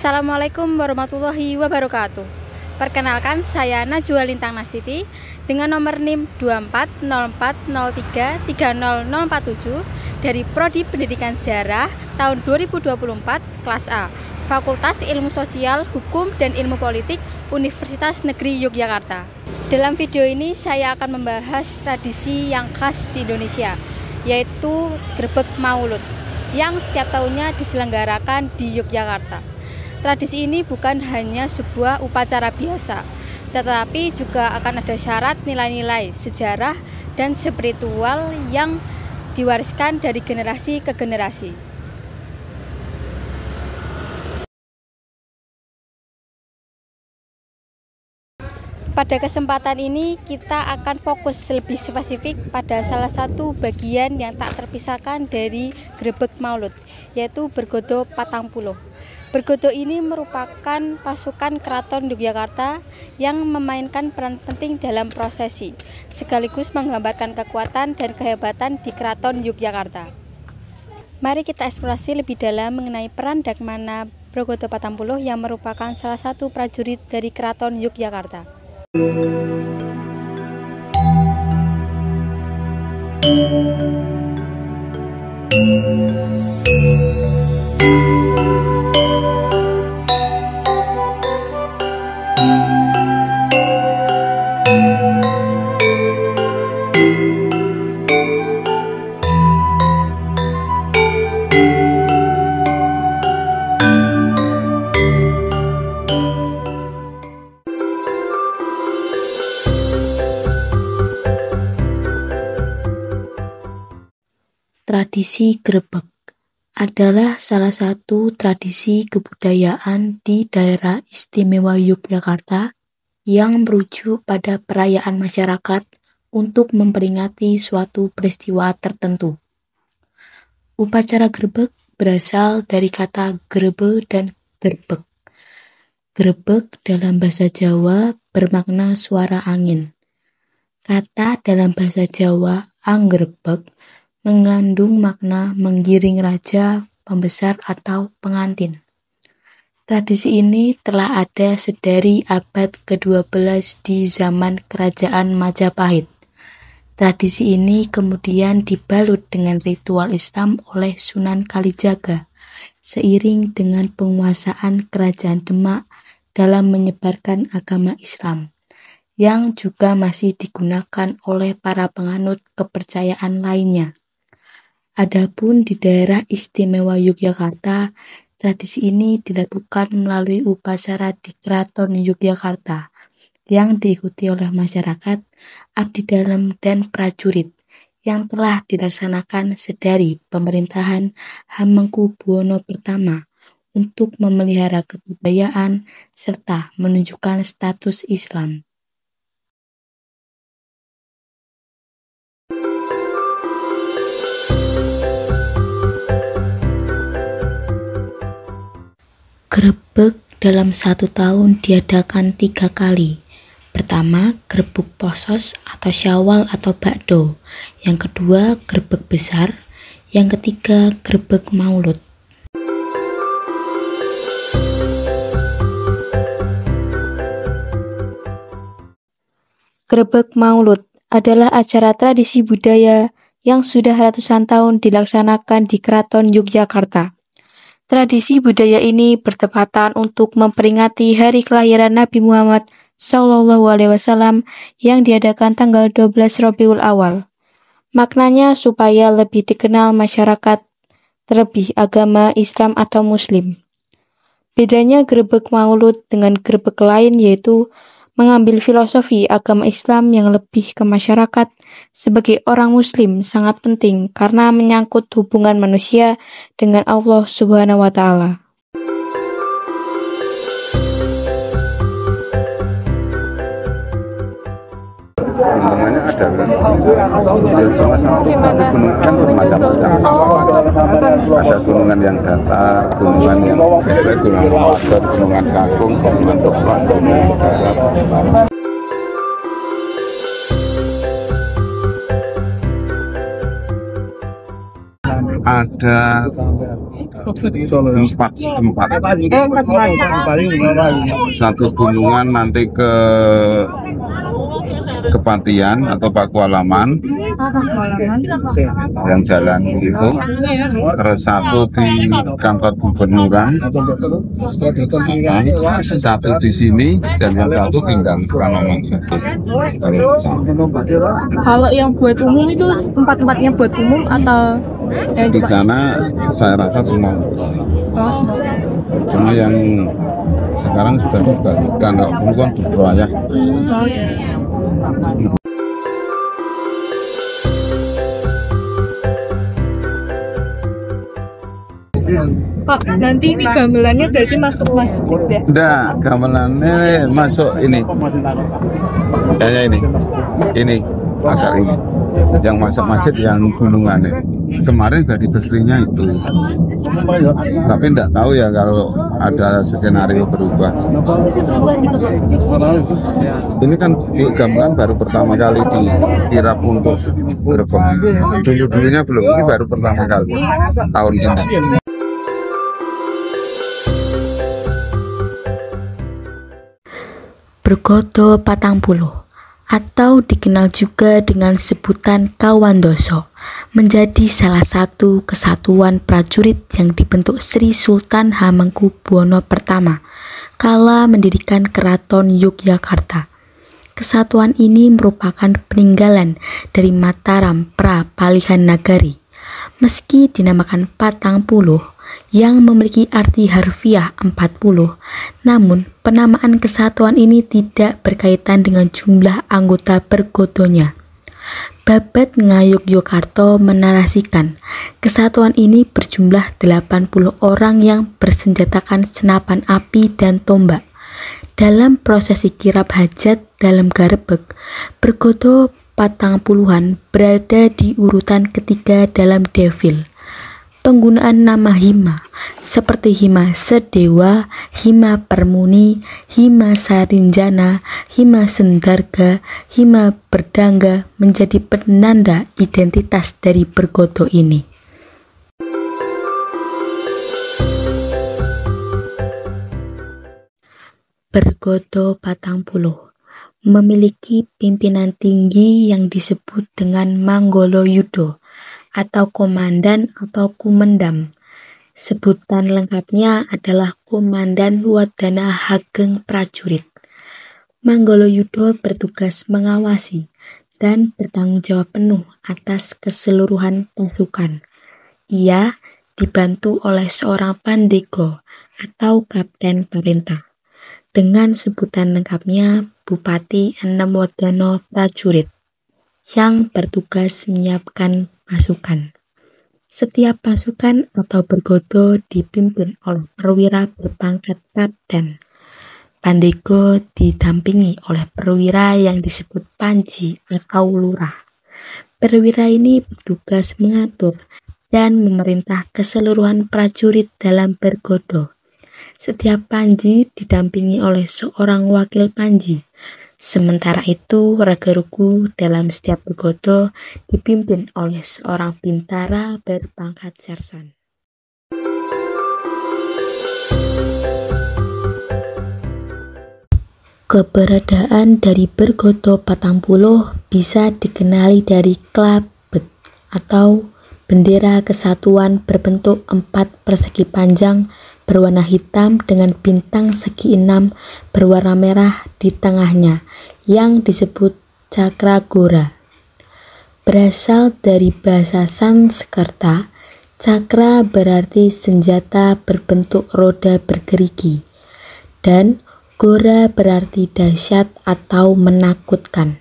Assalamualaikum warahmatullahi wabarakatuh. Perkenalkan, saya Najwa Lintang Nastiti dengan nomor NIM 2404033047 dari Prodi Pendidikan Sejarah tahun 2024 kelas A, Fakultas Ilmu Sosial, Hukum dan Ilmu Politik, Universitas Negeri Yogyakarta. Dalam video ini saya akan membahas tradisi yang khas di Indonesia, yaitu Grebeg Maulud yang setiap tahunnya diselenggarakan di Yogyakarta. Tradisi ini bukan hanya sebuah upacara biasa, tetapi juga akan ada syarat nilai-nilai sejarah dan spiritual yang diwariskan dari generasi ke generasi. Pada kesempatan ini kita akan fokus lebih spesifik pada salah satu bagian yang tak terpisahkan dari Grebeg Maulud, yaitu Bergodo Patangpuluh. Bergodo ini merupakan pasukan Keraton Yogyakarta yang memainkan peran penting dalam prosesi, sekaligus menggambarkan kekuatan dan kehebatan di Keraton Yogyakarta. Mari kita eksplorasi lebih dalam mengenai peran dan makna Bergodo Patangpuluh yang merupakan salah satu prajurit dari Keraton Yogyakarta. Tradisi Grebeg adalah salah satu tradisi kebudayaan di daerah istimewa Yogyakarta yang merujuk pada perayaan masyarakat untuk memperingati suatu peristiwa tertentu. Upacara Grebeg berasal dari kata grebe dan gerbeg. Grebeg dalam bahasa Jawa bermakna suara angin. Kata dalam bahasa Jawa anggrebeg mengandung makna menggiring raja, pembesar, atau pengantin. Tradisi ini telah ada sedari abad ke-12 di zaman Kerajaan Majapahit. Tradisi ini kemudian dibalut dengan ritual Islam oleh Sunan Kalijaga, seiring dengan penguasaan Kerajaan Demak dalam menyebarkan agama Islam, yang juga masih digunakan oleh para penganut kepercayaan lainnya. Adapun di daerah istimewa Yogyakarta, tradisi ini dilakukan melalui upacara di Keraton Yogyakarta yang diikuti oleh masyarakat, abdi dalam, dan prajurit yang telah dilaksanakan sedari pemerintahan Hamengkubuwono pertama untuk memelihara kebudayaan serta menunjukkan status Islam. Grebeg dalam satu tahun diadakan 3 kali. Pertama, Grebeg Posos atau Syawal atau Bakdo. Yang kedua, Grebeg Besar. Yang ketiga, Grebeg Maulud. Grebeg Maulud adalah acara tradisi budaya yang sudah ratusan tahun dilaksanakan di Keraton Yogyakarta. Tradisi budaya ini bertepatan untuk memperingati hari kelahiran Nabi Muhammad SAW yang diadakan tanggal 12 Rabiul Awal. Maknanya supaya lebih dikenal masyarakat, terlebih agama Islam atau Muslim. Bedanya Grebeg Maulud dengan grebeg lain yaitu mengambil filosofi agama Islam yang lebih ke masyarakat. Sebagai orang Muslim sangat penting karena menyangkut hubungan manusia dengan Allah Subhanahu wa Ta'ala. Gunungannya ada sama-sama gunung kan bermacam sekali. Ada gunungan yang datar, gunungan yang gunungan Lombok, gunungan Kakung, gunungan Toplak, gunungan Darat. ada 4 tempat. Satu gunungan nanti ke Kepatian atau Pakualaman yang jalan itu, terus satu di kantor gubernuran, satu di sini, dan yang satu tinggal Kanoman. Kalau yang buat umum itu tempat-tempatnya buat umum atau Di sana saya rasa semua. Cuma yang sekarang sudah dibagikan, nggak perlu kan diproyek. Pak, nanti ini gamelannya berarti masuk masjid ya? Enggak, gamelannya masuk ini. Kayaknya ini pasar ini. Yang masuk masjid yang gunungan itu. Kemarin sudah di Besrinya itu. Tapi enggak tahu ya kalau ada skenario berubah. Ini kan gamelan baru pertama kali dikirap untuk berbang. Dulu-dulunya belum, ini baru pertama kali tahun ini. Bergodo Patangpuluh atau dikenal juga dengan sebutan Kawandoso menjadi salah satu kesatuan prajurit yang dibentuk Sri Sultan Hamengkubuwono I kala mendirikan Keraton Yogyakarta. Kesatuan ini merupakan peninggalan dari Mataram Pra-Palihan Nagari. Meski dinamakan Patangpuluh yang memiliki arti harfiah 40, namun penamaan kesatuan ini tidak berkaitan dengan jumlah anggota bergodonya. Babad Ngayogyakarta menarasikan kesatuan ini berjumlah 80 orang yang bersenjatakan senapan api dan tombak. Dalam prosesi kirap hajat dalam garebeg, bergodo Patangpuluhan berada di urutan ketiga dalam devil. Penggunaan nama hima seperti hima sedewa, hima permuni, hima sarinjana, hima sendarga, hima berdangga menjadi penanda identitas dari bergodo ini. Bergodo Patangpuluh memiliki pimpinan tinggi yang disebut dengan Manggolo Yudo atau komandan atau kumendam. Sebutan lengkapnya adalah Komandan Wadana Hageng Prajurit. Manggolo Yudo bertugas mengawasi dan bertanggung jawab penuh atas keseluruhan pasukan. Ia dibantu oleh seorang pandego atau kapten perintah. Dengan sebutan lengkapnya Bupati Enem Wadana Prajurit yang bertugas menyiapkan pasukan. Setiap pasukan atau bergodo dipimpin oleh perwira berpangkat kapten. Pandego didampingi oleh perwira yang disebut panji atau lurah. Perwira ini bertugas mengatur dan memerintah keseluruhan prajurit dalam bergodo. Setiap panji didampingi oleh seorang wakil panji. Sementara itu, raga-rugu dalam setiap bergodo dipimpin oleh seorang bintara berpangkat sersan. Keberadaan dari bergodo Patangpuluh bisa dikenali dari klabet atau bendera kesatuan berbentuk 4 persegi panjang berwarna hitam dengan bintang segi 6 berwarna merah di tengahnya yang disebut Cakragora. Berasal dari bahasa Sanskerta, cakra berarti senjata berbentuk roda bergerigi dan gora berarti dahsyat atau menakutkan.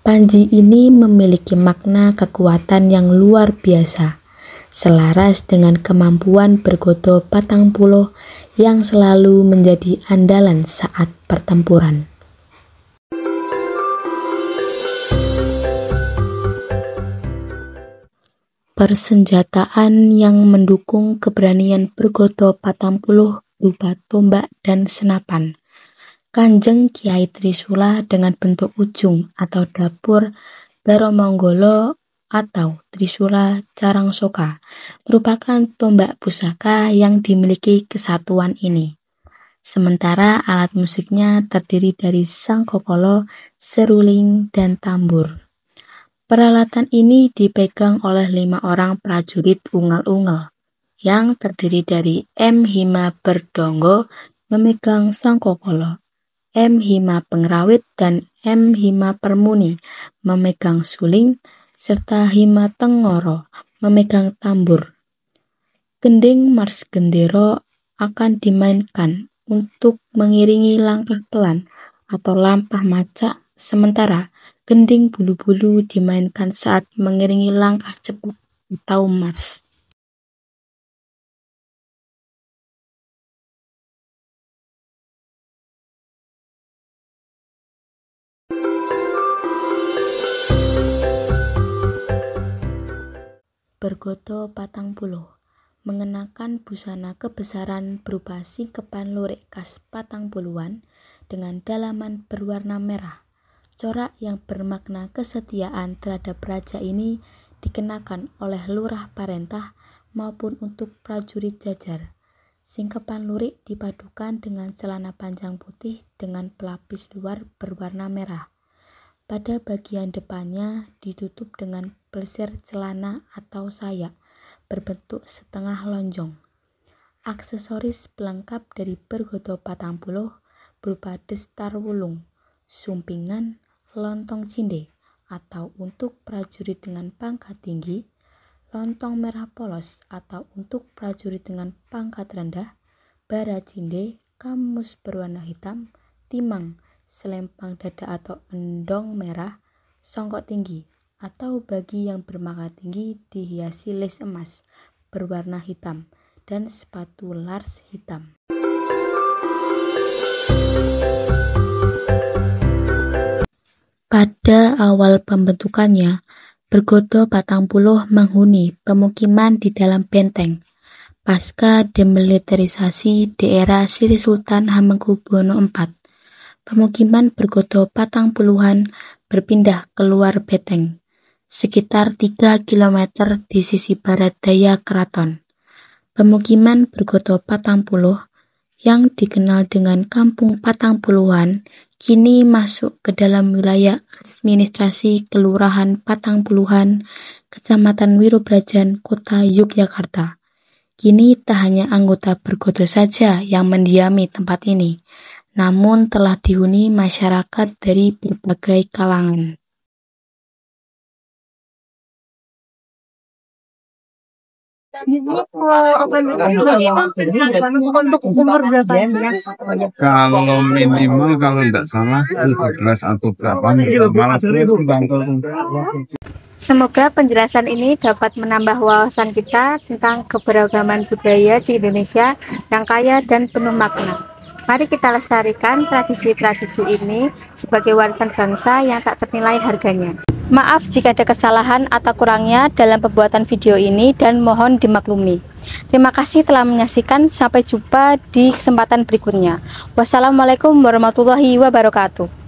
Panji ini memiliki makna kekuatan yang luar biasa, selaras dengan kemampuan bergodo Patangpuluh yang selalu menjadi andalan saat pertempuran. Persenjataan yang mendukung keberanian bergodo Patangpuluh berupa tombak dan senapan. Kanjeng Kiai Trisula dengan bentuk ujung atau dapur Daromanggolo atau Trisula Carangsoka merupakan tombak pusaka yang dimiliki kesatuan ini. Sementara alat musiknya terdiri dari sangkokolo, seruling, dan tambur. Peralatan ini dipegang oleh 5 orang prajurit unggal-unggal yang terdiri dari M. Hima Berdonggo memegang sangkokolo, M. Hima Pengrawit dan M. Hima Permuni memegang suling, serta Hima Tengoro memegang tambur. Gending Mars Gendero akan dimainkan untuk mengiringi langkah pelan atau lampah macak, sementara gending bulu-bulu dimainkan saat mengiringi langkah cepat atau mars. Bergoto Patang Puluh mengenakan busana kebesaran berupa singkepan lurik khas Patang Puluhan dengan dalaman berwarna merah. Corak yang bermakna kesetiaan terhadap raja ini dikenakan oleh lurah parentah maupun untuk prajurit jajar. Singkepan lurik dipadukan dengan celana panjang putih dengan pelapis luar berwarna merah. Pada bagian depannya ditutup dengan plesir celana atau sayak berbentuk setengah lonjong. Aksesoris pelengkap dari Bergoto Patang Puluh berupa destar wulung, sumpingan, lontong cinde atau untuk prajurit dengan pangkat tinggi, lontong merah polos atau untuk prajurit dengan pangkat rendah, bara cinde, kamus berwarna hitam, timang, selempang dada atau endong merah, songkok tinggi, atau bagi yang berpangkat tinggi dihiasi lace emas berwarna hitam, dan sepatu lars hitam. Pada awal pembentukannya, Bergoto Patang Puluh menghuni pemukiman di dalam benteng. Pasca demilitarisasi di era Sri Sultan Hamengkubuwono IV, pemukiman Bergoto Patang Puluhan berpindah keluar benteng, sekitar 3 km di sisi barat daya keraton. Pemukiman Bergoto Patang Puluh yang dikenal dengan Kampung Patang Puluhan kini masuk ke dalam wilayah administrasi Kelurahan Patang Puluhan, Kecamatan Wirobrajan, Kota Yogyakarta. Kini tak hanya anggota Bergoto saja yang mendiami tempat ini, namun telah dihuni masyarakat dari berbagai kalangan. Kalau minimal kalau tidak salah 17 atau berapa minimal. Semoga penjelasan ini dapat menambah wawasan kita tentang keberagaman budaya di Indonesia yang kaya dan penuh makna. Mari kita lestarikan tradisi-tradisi ini sebagai warisan bangsa yang tak ternilai harganya. Maaf jika ada kesalahan atau kurangnya dalam pembuatan video ini dan mohon dimaklumi. Terima kasih telah menyaksikan, sampai jumpa di kesempatan berikutnya. Wassalamualaikum warahmatullahi wabarakatuh.